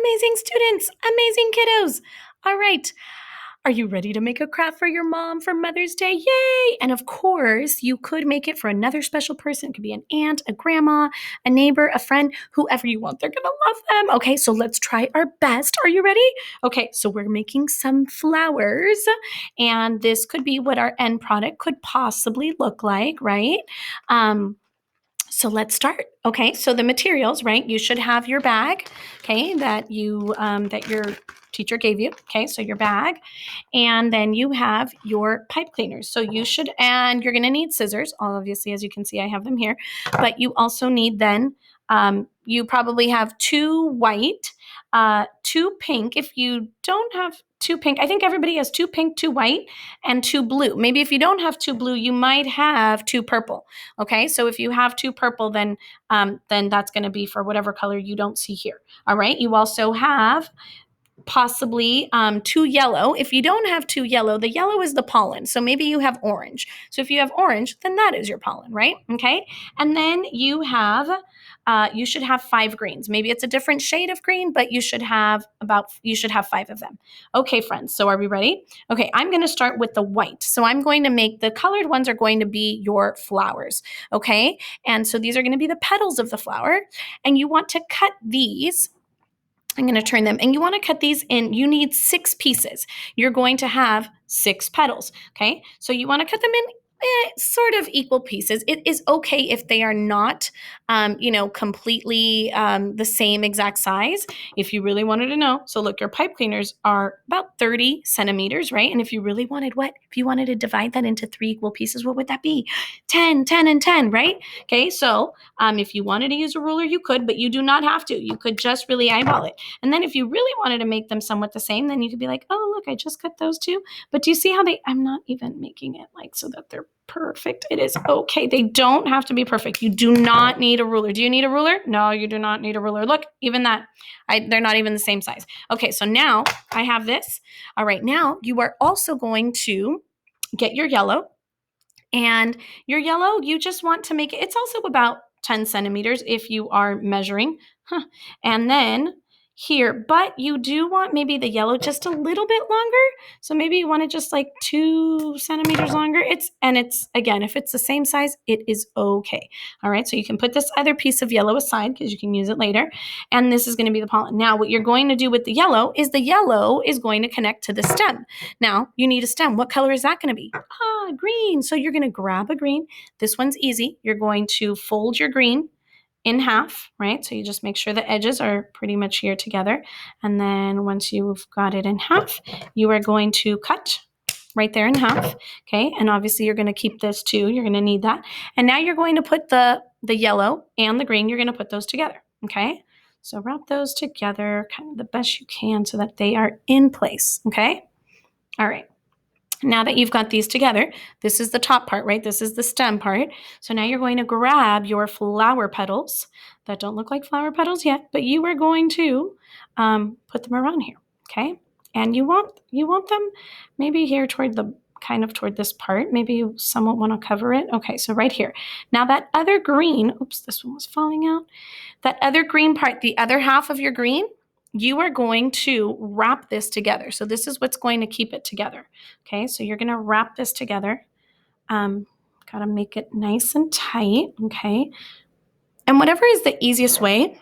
amazing students, amazing kiddos. All right. Are you ready to make a craft for your mom for Mother's Day? Yay! And of course, you could make it for another special person. It could be an aunt, a grandma, a neighbor, a friend, whoever you want. They're going to love them. Okay, so let's try our best. Are you ready? Okay, so we're making some flowers, and this could be what our end product could possibly look like, right? So let's start. Okay, so the materials, right? You should have your bag, okay, that your teacher gave you. Okay, so your bag, and then you have your pipe cleaners. So you should, and you're going to need scissors. Obviously, as you can see, I have them here. But you also need then. You probably have two white, two pink. If you don't have two pink, I think everybody has two pink, two white, and two blue. Maybe if you don't have two blue, you might have two purple. Okay, so if you have two purple, then that's going to be for whatever color you don't see here. All right, you also have possibly two yellow. If you don't have two yellow, the yellow is the pollen. So maybe you have orange. So if you have orange, then that is your pollen, right? Okay, and then you should have five greens. Maybe it's a different shade of green, but you should have five of them. Okay, friends. So are we ready? Okay, I'm going to start with the white. So I'm going to make the colored ones are going to be your flowers. Okay, and so these are going to be the petals of the flower, and you want to cut these. I'm going to turn them, and you want to cut these in. You need 6 pieces. You're going to have 6 petals. Okay, so you want to cut them in sort of equal pieces. It is okay if they are not, completely the same exact size. If you really wanted to know, so look, your pipe cleaners are about 30 centimeters, right? And if you really wanted if you wanted to divide that into 3 equal pieces, what would that be? 10, 10, and 10, right? Okay, so if you wanted to use a ruler, you could, but you do not have to. You could just really eyeball it. And then if you really wanted to make them somewhat the same, then you could be like, oh, look, I just cut those 2. But do you see how I'm not even making it like so that they're perfect. It is okay. They don't have to be perfect. You do not need a ruler. Do you need a ruler? No, you do not need a ruler. Look, even that, they're not even the same size. Okay, so now I have this. All right, now you are also going to get your yellow. And your yellow, you just want to make it, it's also about 10 centimeters if you are measuring. And then here, but you do want maybe the yellow just a little bit longer. So maybe you want it just like 2 centimeters longer. It's again, if it's the same size, it is okay. All right, so you can put this other piece of yellow aside because you can use it later. And this is going to be the pollen. Now, what you're going to do with the yellow is going to connect to the stem. Now, you need a stem. What color is that going to be? Green. So you're going to grab a green. This one's easy. You're going to fold your green in half, right? So you just make sure the edges are pretty much here together. And then once you've got it in half, you are going to cut right there in half, okay? And obviously you're going to keep this too. You're going to need that. And now you're going to put the yellow and the green, you're going to put those together, okay? So wrap those together kind of the best you can so that they are in place, okay? All right. Now that you've got these together, this is the top part, right? This is the stem part. So now you're going to grab your flower petals that don't look like flower petals yet, but you are going to put them around here, okay? And you want them maybe here toward this part. Maybe you somewhat want to cover it. Okay, so right here. Now that other green, oops, this one was falling out. That other green part, the other half of your green, you are going to wrap this together. So this is what's going to keep it together. Okay, so you're going to wrap this together. Got to make it nice and tight. Okay, and whatever is the easiest way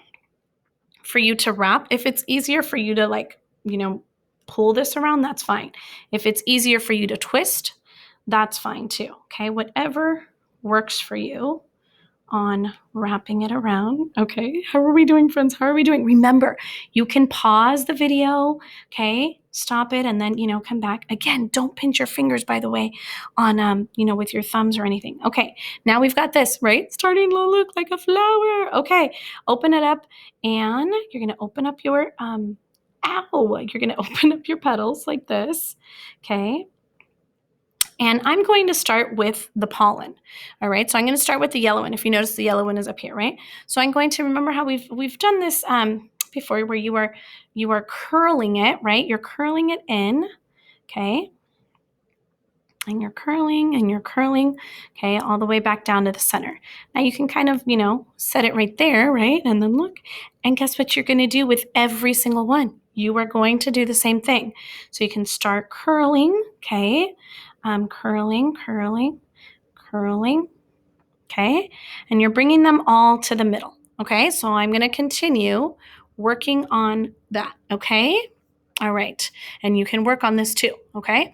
for you to wrap, if it's easier for you to pull this around, that's fine. If it's easier for you to twist, that's fine too. Okay, whatever works for you on wrapping it around. Okay, how are we doing, friends? How are we doing? Remember, you can pause the video, okay? Stop it and then, come back. Again, don't pinch your fingers, by the way, on, with your thumbs or anything. Okay, now we've got this, right? Starting to look like a flower. Okay, open it up and you're going to open up your, you're going to open up your petals like this, okay? And I'm going to start with the pollen. All right, so I'm going to start with the yellow one. If you notice, the yellow one is up here, right? So I'm going to remember how we've done this before, where you are curling it, right? You're curling it in, okay? and you're curling and you're curling, okay, all the way back down to the center. Now you can kind of, set it right there, right? And then look, and guess what you're going to do with every single one? You are going to do the same thing. So you can start curling, okay, curling, curling, curling, okay, and you're bringing them all to the middle, okay? So I'm going to continue working on that, okay? All right, and you can work on this too, okay?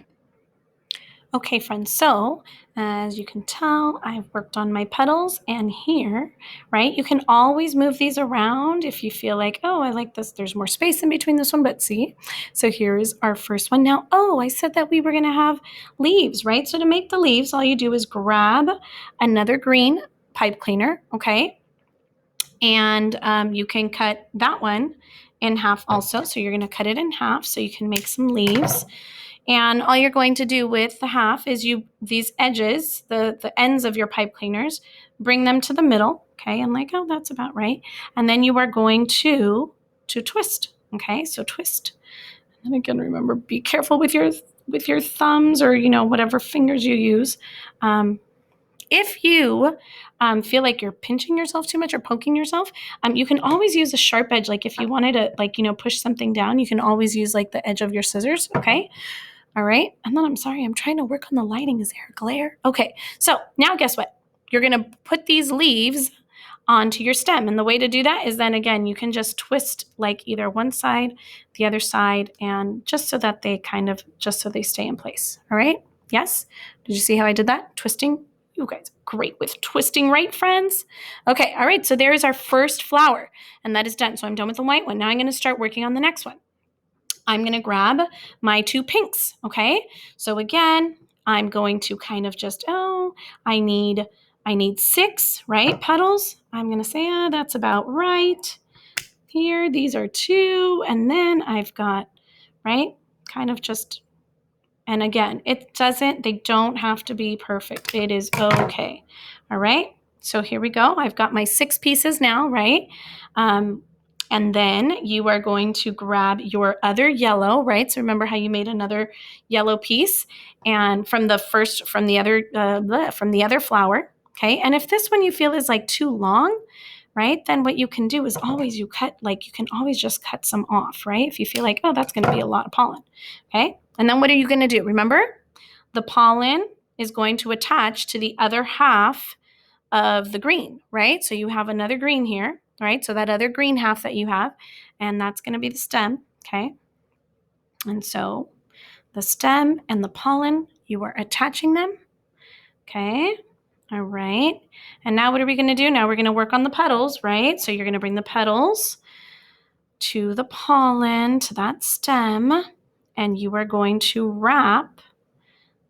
Okay, friends, so as you can tell, I've worked on my petals, and here, right, you can always move these around if you feel like, oh, I like this, there's more space in between this one, but see, so here's our first one. Now, oh, I said that we were gonna have leaves, right? So to make the leaves, all you do is grab another green pipe cleaner, okay? And you can cut that one in half also, so you're gonna cut it in half so you can make some leaves. And all you're going to do with the half is these edges, the ends of your pipe cleaners, bring them to the middle, okay? And like, oh, that's about right. And then you are going to twist, okay? So twist. And again, remember, be careful with your thumbs or, whatever fingers you use. If you feel like you're pinching yourself too much or poking yourself, you can always use a sharp edge. Like if you wanted to, push something down, you can always use like the edge of your scissors, okay? All right. And then I'm sorry, I'm trying to work on the lighting. Is there a glare? Okay. So now guess what? You're going to put these leaves onto your stem. And the way to do that is then again, you can just twist like either one side, the other side, and just so that just so they stay in place. All right. Yes. Did you see how I did that? Twisting. You guys are great with twisting, right, friends? Okay. All right. So there is our first flower, and that is done. So I'm done with the white one. Now I'm going to start working on the next one. I'm going to grab my two pinks, okay? So again, I'm going to kind of just, I need 6, right, petals. I'm going to say, that's about right. Here, these are 2, and then I've got, right, kind of just, and again, they don't have to be perfect. It is okay, all right? So here we go. I've got my 6 pieces now, right? And then you are going to grab your other yellow, right? So remember how you made another yellow piece, and from the other flower, okay? And if this one you feel is like too long, right? Then what you can do is always you can always just cut some off, right? If you feel like, oh, that's going to be a lot of pollen, okay? And then what are you going to do? Remember, the pollen is going to attach to the other half of the green, right? So you have another green here, right? So that other green half that you have, and that's going to be the stem, okay? And so the stem and the pollen, you are attaching them, okay? All right. And now what are we going to do? Now we're going to work on the petals, right? So you're going to bring the petals to the pollen, to that stem, and you are going to wrap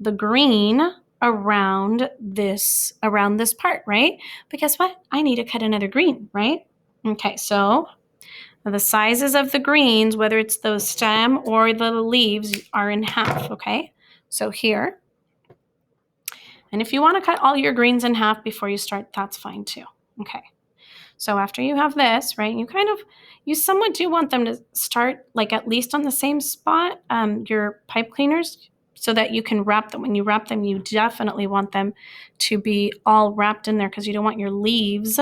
the green around this part, right? But guess what? I need to cut another green, right? Okay, so the sizes of the greens, whether it's the stem or the leaves, are in half, okay? So here, and if you want to cut all your greens in half before you start, that's fine too, okay? So after you have this, right, you somewhat do want them to start like at least on the same spot, your pipe cleaners, so that you can wrap them. When you wrap them, you definitely want them to be all wrapped in there because you don't want your leaves,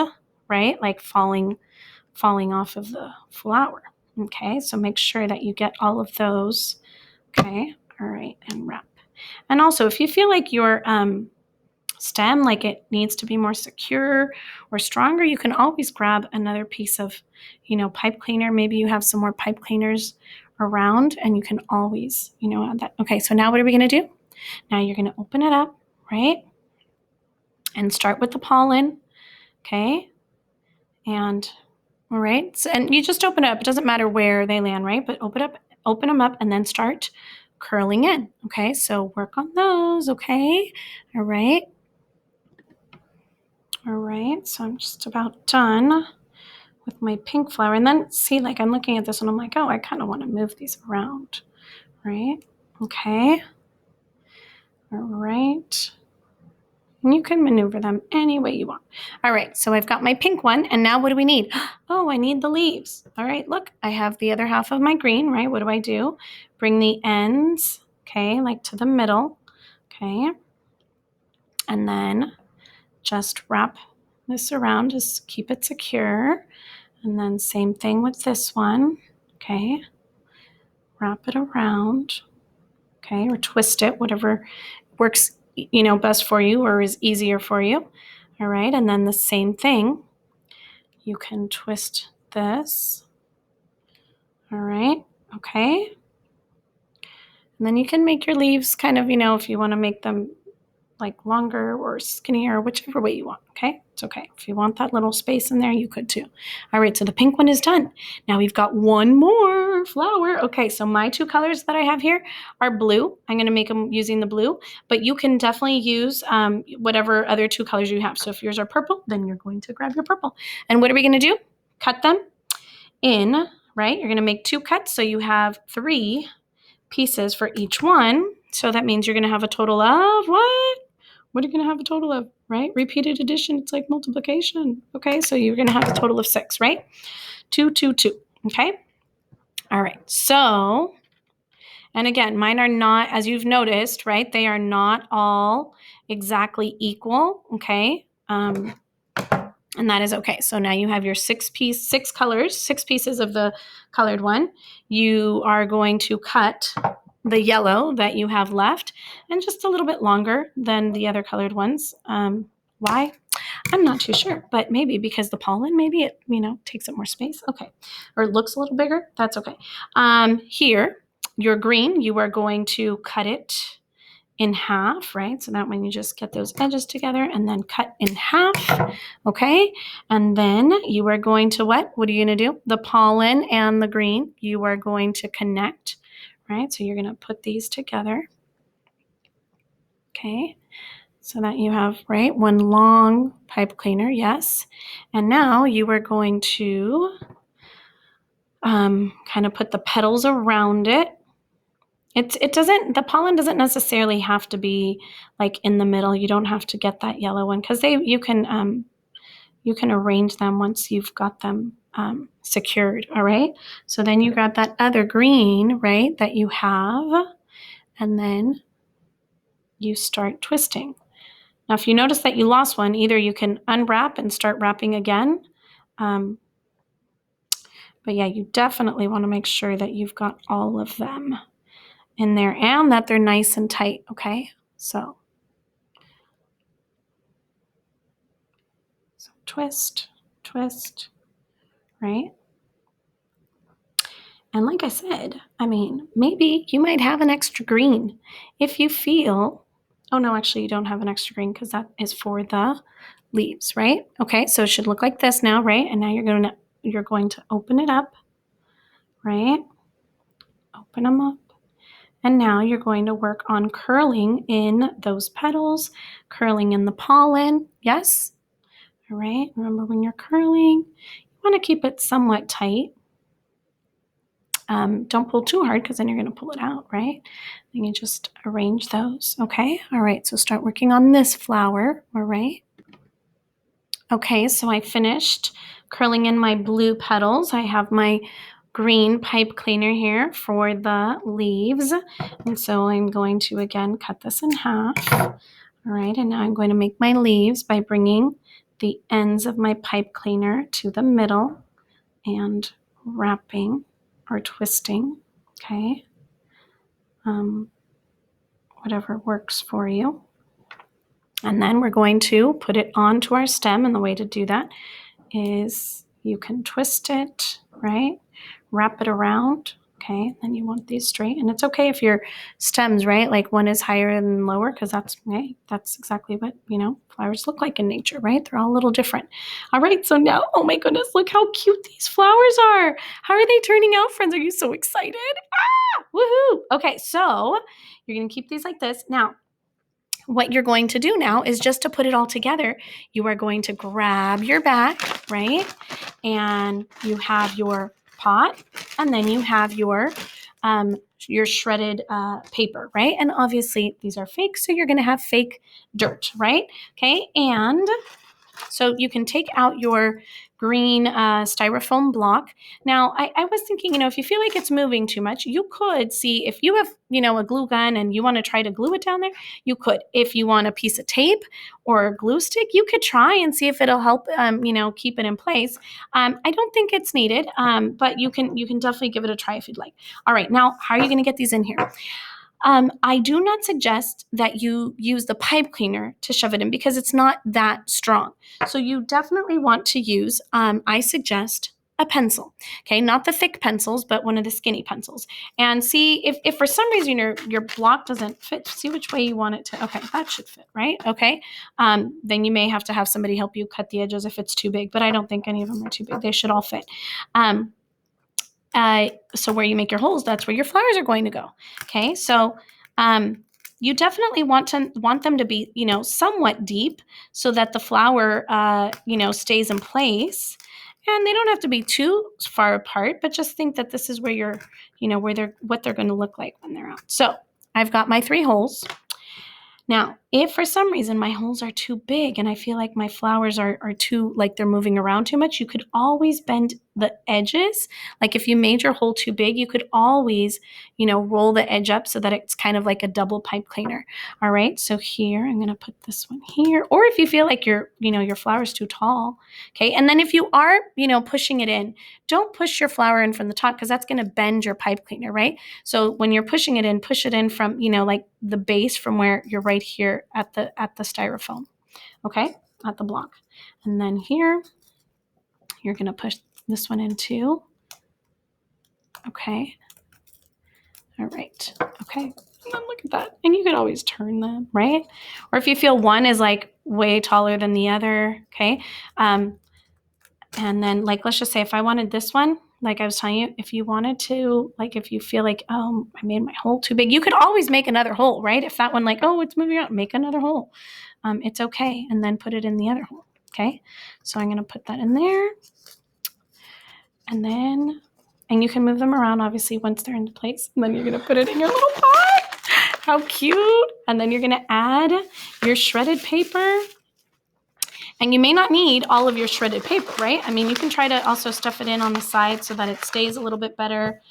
right, like falling off of the flower. Okay, so make sure that you get all of those. Okay, all right, and wrap. And also, if you feel like your stem, like it needs to be more secure or stronger, you can always grab another piece of, pipe cleaner. Maybe you have some more pipe cleaners around and you can always, add that. Okay, so now what are we going to do? Now you're going to open it up, right? And start with the pollen, okay? And, all right, so, and you just open it up. It doesn't matter where they land, right? But open them up and then start curling in, okay? So work on those, okay? All right. All right, so I'm just about done with my pink flower. And then see, like I'm looking at this and I'm like, oh, I kind of want to move these around, right? Okay. All right. And you can maneuver them any way you want. All right, so I've got my pink one, and now what do we need? Oh, I need the leaves. All right, look, I have the other half of my green, right? What do? Bring the ends, okay, like to the middle, Okay. And then just wrap this around, just keep it secure. And then same thing with this one. Okay. Wrap it around. Okay. Or twist it, whatever works, best for you or is easier for you. All right. And then the same thing. You can twist this. All right. Okay. And then you can make your leaves kind of, if you want to make them like longer or skinnier, whichever way you want. Okay. It's okay. If you want that little space in there, you could too. All right. So the pink one is done. Now we've got one more flower. Okay. So my two colors that I have here are blue. I'm going to make them using the blue, but you can definitely use whatever other two colors you have. So if yours are purple, then you're going to grab your purple. And what are we going to do? Cut them in, right? You're going to make 2 cuts. So you have 3 pieces for each one. So that means you're going to have a total of what? What are you going to have a total of, right? Repeated addition, it's like multiplication. Okay, so you're going to have a total of 6, right? 2, 2, 2. Okay. All right. So, and again, mine are not, as you've noticed, right? They are not all exactly equal. Okay. And that is okay. So now you have your 6 colors, 6 pieces of the colored one. You are going to cut the yellow that you have left and just a little bit longer than the other colored ones. Why? I'm not too sure, but maybe because the pollen, maybe it, takes up more space. Okay. Or it looks a little bigger. That's okay. Here, your green, you are going to cut it in half, right? So that when you just get those edges together and then cut in half, okay? And then you are going to what? What are you going to do? The pollen and the green, you are going to connect, right? So you're going to put these together, okay? So that you have, right, one long pipe cleaner, yes. And now you are going to kind of put the petals around it. The pollen doesn't necessarily have to be like in the middle. You don't have to get that yellow one because you can arrange them once you've got them secured. All right. So then you grab that other green, right, that you have, and then you start twisting. Now, if you notice that you lost one, either you can unwrap and start wrapping again. But yeah, you definitely want to make sure that you've got all of them in there and that they're nice and tight, okay? So twist, twist, right? And like I said, maybe you might have an extra green if you feel, oh no, actually you don't have an extra green because that is for the leaves, right? Okay, so it should look like this now, right? And now you're going to open it up, right? Open them up. And now you're going to work on curling in those petals, curling in the pollen. Yes? All right. Remember when you're curling, you want to keep it somewhat tight. Don't pull too hard because then you're going to pull it out, right? Then you just arrange those. Okay. All right. So start working on this flower. All right. Okay. So I finished curling in my blue petals. I have my green pipe cleaner here for the leaves. And so I'm going to, again, cut this in half. All right, and now I'm going to make my leaves by bringing the ends of my pipe cleaner to the middle and wrapping or twisting, okay? Whatever works for you. And then we're going to put it onto our stem, and the way to do that is you can twist it, right? Wrap it around, okay? Then you want these straight, and it's okay if your stems, right? Like one is higher and lower because that's exactly what, flowers look like in nature, right? They're all a little different. All right, so now, oh my goodness, look how cute these flowers are. How are they turning out, friends? Are you so excited? Ah, woohoo. Okay, so you're going to keep these like this. Now, what you're going to do now is just to put it all together, you are going to grab your back, right? And you have your pot, and then you have your shredded paper, right? And obviously these are fake, so you're going to have fake dirt, right? Okay, and so you can take out your green styrofoam block. Now, I was thinking, if you feel like it's moving too much, you could see if you have, a glue gun and you want to try to glue it down there, you could. If you want a piece of tape or a glue stick, you could try and see if it'll help, keep it in place. I don't think it's needed, but you can definitely give it a try if you'd like. All right, now, how are you going to get these in here? I do not suggest that you use the pipe cleaner to shove it in because it's not that strong. So you definitely want to use, I suggest, a pencil. Okay, not the thick pencils, but one of the skinny pencils. And see if for some reason your block doesn't fit, see which way you want it to. Okay, that should fit, right? Okay, then you may have to have somebody help you cut the edges if it's too big, but I don't think any of them are too big. They should all fit. So where you make your holes, that's where your flowers are going to go. Okay, so you definitely want them to be, somewhat deep so that the flower, stays in place. And they don't have to be too far apart, but just think that this is where you're, what they're going to look like when they're out. So I've got my 3 holes. Now, if for some reason my holes are too big and I feel like my flowers are too, like they're moving around too much, you could always bend the edges. Like if you made your hole too big, you could always, roll the edge up so that it's kind of like a double pipe cleaner. All right, so here, I'm going to put this one here. Or if you feel like your flower's too tall, okay? And then if you are, pushing it in, don't push your flower in from the top because that's going to bend your pipe cleaner, right? So when you're pushing it in, push it in from, like the base from where you're right here at the styrofoam, okay, at the block. And then here, you're going to push this one in too. Okay. All right. Okay. And then look at that. And you could always turn them, right? Or if you feel one is like way taller than the other, okay. And then like, let's just say if I wanted this one, like I was telling you, if you wanted to, like if you feel like, oh, I made my hole too big, you could always make another hole, right? If that one like, oh, it's moving around, make another hole. It's okay. And then put it in the other hole, okay? So I'm going to put that in there. And you can move them around, obviously, once they're into place. And then you're going to put it in your little pot. How cute. And then you're going to add your shredded paper. And you may not need all of your shredded paper, right? I mean, you can try to also stuff it in on the side so that it stays a little bit better,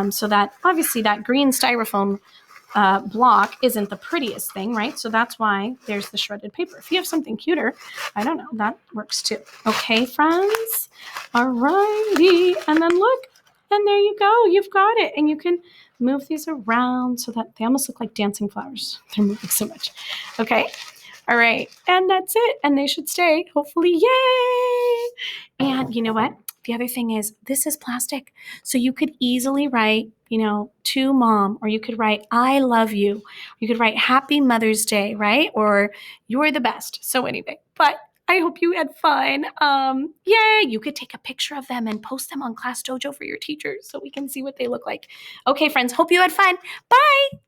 so that obviously that green styrofoam block isn't the prettiest thing, right? So that's why there's the shredded paper. If you have something cuter, I don't know, that works too. Okay, friends? All righty. And then look, and there you go. You've got it. And you can move these around so that they almost look like dancing flowers. They're moving so much. Okay. All right. And that's it. And they should stay, hopefully. Yay! And you know what? The other thing is this is plastic. So you could easily write, to mom, or you could write, I love you. You could write Happy Mother's Day, right? Or you're the best. So anyway, but I hope you had fun. Yay! You could take a picture of them and post them on Class Dojo for your teachers so we can see what they look like. Okay, friends, hope you had fun. Bye!